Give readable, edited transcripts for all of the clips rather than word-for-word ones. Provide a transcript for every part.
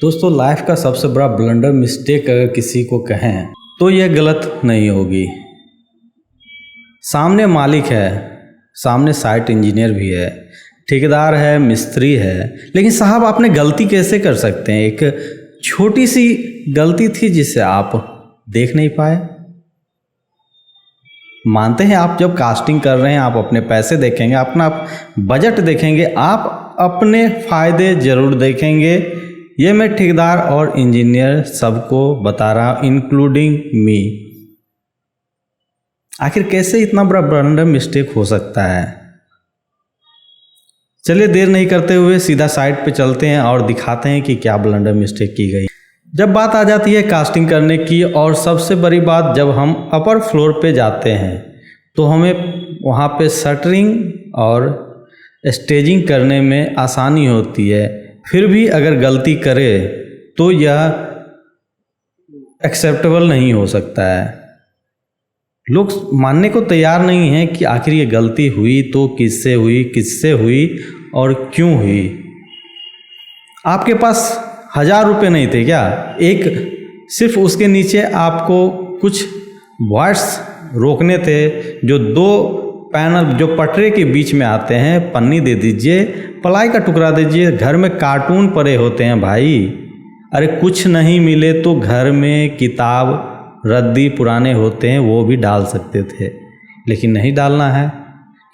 दोस्तों, लाइफ का सबसे बड़ा ब्लंडर मिस्टेक अगर किसी को कहें तो यह गलत नहीं होगी। सामने मालिक है, सामने साइट इंजीनियर भी है, ठेकेदार है, मिस्त्री है, लेकिन साहब आपने गलती कैसे कर सकते हैं? एक छोटी सी गलती थी जिसे आप देख नहीं पाए। मानते हैं आप जब कास्टिंग कर रहे हैं आप अपने पैसे देखेंगे, अपना बजट देखेंगे, आप अपने फ़ायदे ज़रूर देखेंगे। ये मैं ठेकेदार और इंजीनियर सबको बता रहा हूँ, इंक्लूडिंग मी। आखिर कैसे इतना बड़ा ब्लंडर मिस्टेक हो सकता है? चलिए देर नहीं करते हुए सीधा साइट पे चलते हैं और दिखाते हैं कि क्या ब्लंडर मिस्टेक की गई। जब बात आ जाती है कास्टिंग करने की, और सबसे बड़ी बात जब हम अपर फ्लोर पे जाते हैं तो हमें वहाँ पे शटरिंग और स्टेजिंग करने में आसानी होती है। फिर भी अगर गलती करे तो यह एक्सेप्टेबल नहीं हो सकता है। लोग मानने को तैयार नहीं हैं कि आखिर ये गलती हुई तो किससे हुई और क्यों हुई। आपके पास 1000 रुपये नहीं थे क्या? एक सिर्फ उसके नीचे आपको कुछ वायर्स रोकने थे, जो 2 पैनल जो पटरे के बीच में आते हैं, पन्नी दे दीजिए, प्लाई का टुकड़ा दीजिए। घर में कार्टून पड़े होते हैं भाई। अरे कुछ नहीं मिले तो घर में किताब रद्दी पुराने होते हैं, वो भी डाल सकते थे, लेकिन नहीं डालना है।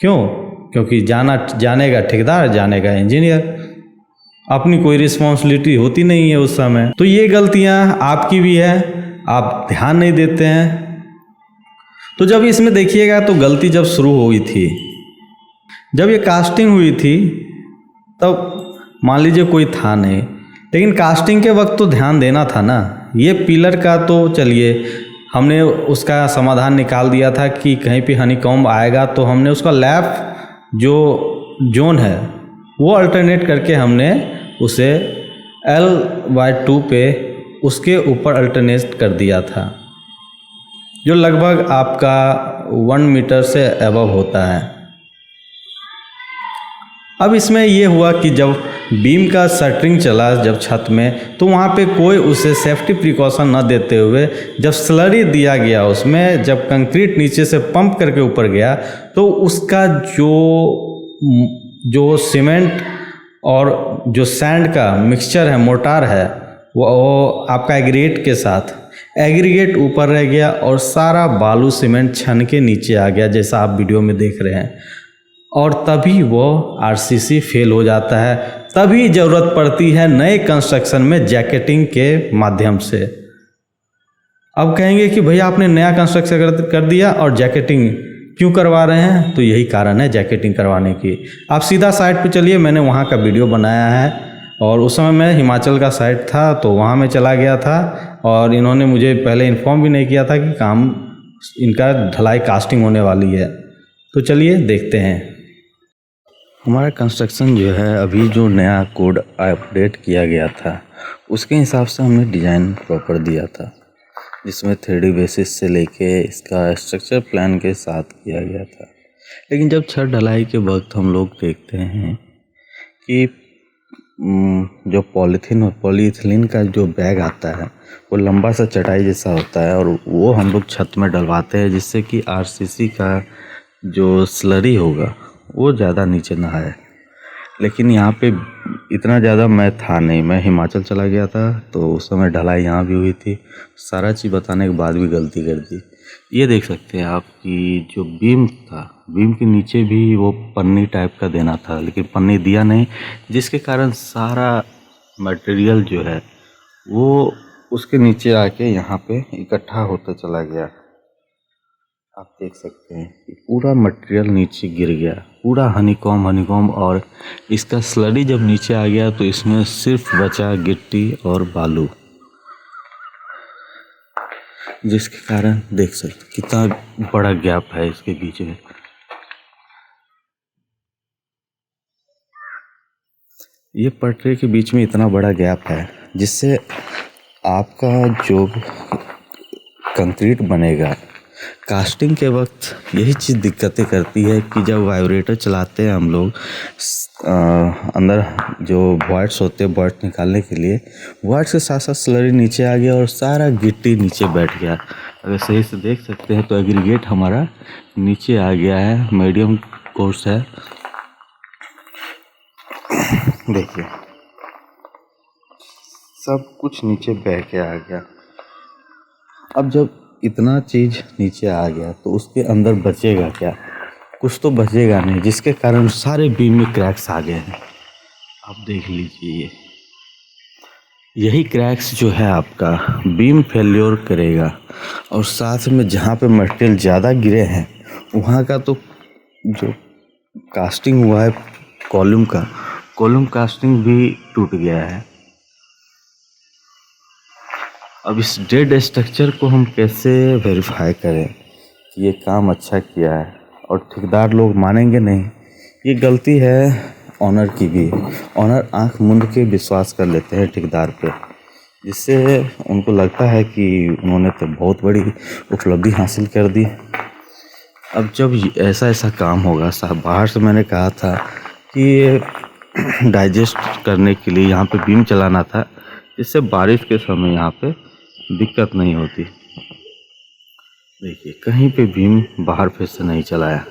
क्यों? क्योंकि जानेगा ठेकेदार, जानेगा इंजीनियर, अपनी कोई रिस्पॉन्सिबिलिटी होती नहीं है उस समय। तो ये गलतियां आपकी भी है, आप ध्यान नहीं देते हैं। तो जब इसमें देखिएगा तो गलती जब शुरू हुई थी, जब ये कास्टिंग हुई थी, तब मान लीजिए कोई था नहीं, लेकिन कास्टिंग के वक्त तो ध्यान देना था ना। ये पिलर का तो चलिए हमने उसका समाधान निकाल दिया था कि कहीं पे हनीकॉम्ब आएगा तो हमने उसका लैप जो जोन है वो अल्टरनेट करके हमने उसे L/2 पे उसके ऊपर अल्टरनेट कर दिया था, जो लगभग आपका 1 मीटर से अबव होता है। अब इसमें ये हुआ कि जब बीम का शटरिंग चला जब छत में, तो वहाँ पे कोई उसे सेफ्टी प्रिकॉशन न देते हुए जब स्लरी दिया गया उसमें, जब कंक्रीट नीचे से पंप करके ऊपर गया, तो उसका जो सीमेंट और जो सैंड का मिक्सचर है, मोटार है, वो आपका एग्रीगेट के साथ एग्रीगेट ऊपर रह गया और सारा बालू सीमेंट छन के नीचे आ गया, जैसा आप वीडियो में देख रहे हैं। और तभी वो आरसीसी फेल हो जाता है। तभी ज़रूरत पड़ती है नए कंस्ट्रक्शन में जैकेटिंग के माध्यम से। अब कहेंगे कि भैया आपने नया कंस्ट्रक्शन कर दिया और जैकेटिंग क्यों करवा रहे हैं? तो यही कारण है जैकेटिंग करवाने की। आप सीधा साइट पे चलिए, मैंने वहाँ का वीडियो बनाया है, और उस समय मैं हिमाचल का साइट था तो वहाँ मैं चला गया था, और इन्होंने मुझे पहले इन्फॉर्म भी नहीं किया था कि काम इनका ढलाई कास्टिंग होने वाली है। तो चलिए देखते हैं। हमारा कंस्ट्रक्शन जो है, अभी जो नया कोड अपडेट किया गया था उसके हिसाब से हमने डिज़ाइन प्रॉपर दिया था, जिसमें 3D बेसिस से लेके इसका स्ट्रक्चर प्लान के साथ किया गया था। लेकिन जब छत ढलाई के वक्त हम लोग देखते हैं कि जो पॉलीथीन और पॉलीइथिलीन का जो बैग आता है वो लंबा सा चटाई जैसा होता है, और वो हम लोग छत में डलवाते हैं, जिससे कि आरसीसी का जो स्लरी होगा वो ज़्यादा नीचे ना आए। लेकिन यहाँ पे इतना ज़्यादा मैं था नहीं, मैं हिमाचल चला गया था तो उस समय ढलाई यहाँ भी हुई थी। सारा चीज़ बताने के बाद भी गलती कर दी। ये देख सकते हैं आप कि जो बीम था, बीम के नीचे भी वो पन्नी टाइप का देना था, लेकिन पन्नी दिया नहीं, जिसके कारण सारा मटेरियल जो है वो उसके नीचे आके यहाँ पे इकट्ठा होता चला गया। आप देख सकते हैं कि पूरा मटेरियल नीचे गिर गया, पूरा हनीकॉम्ब, और इसका स्लरी जब नीचे आ गया तो इसमें सिर्फ बचा गिट्टी और बालू, जिसके कारण देख सकते कितना बड़ा गैप है इसके बीच में। ये पटरी के बीच में इतना बड़ा गैप है, जिससे आपका जो कंक्रीट बनेगा कास्टिंग के वक्त यही चीज़ दिक्कतें करती है कि जब वाइब्रेटर चलाते हैं हम लोग अंदर जो वॉइड्स होते हैं वॉइड्स निकालने के लिए वॉइड्स के साथ साथ स्लरी नीचे आ गया और सारा गिट्टी नीचे बैठ गया। अगर सही से देख सकते हैं तो एग्रीगेट हमारा नीचे आ गया है, मीडियम कोर्स है, देखिए सब कुछ नीचे बह के आ गया। अब जब इतना चीज़ नीचे आ गया तो उसके अंदर बचेगा क्या? कुछ तो बचेगा नहीं, जिसके कारण सारे बीम में क्रैक्स आ गए हैं। आप देख लीजिए यही क्रैक्स जो है आपका बीम फेल्योर करेगा और साथ में जहाँ पे मटेरियल ज़्यादा गिरे हैं वहाँ का तो जो कास्टिंग हुआ है कॉलम कास्टिंग भी टूट गया है। अब इस डेड स्ट्रक्चर को हम कैसे वेरीफाई करें कि ये काम अच्छा किया है और ठेकेदार लोग मानेंगे नहीं? ये गलती है ऑनर की भी। ऑनर आंख मूंद के विश्वास कर लेते हैं ठेकेदार पे, जिससे उनको लगता है कि उन्होंने तो बहुत बड़ी उपलब्धि हासिल कर दी। अब जब ऐसा काम होगा, साहब बाहर से मैंने कहा था कि डाइजेस्ट करने के लिए यहाँ पे बीम चलाना था, जिससे बारिश के समय यहाँ पे दिक्कत नहीं होती। देखिए कहीं पे बीम बाहर फिर से नहीं चलाया।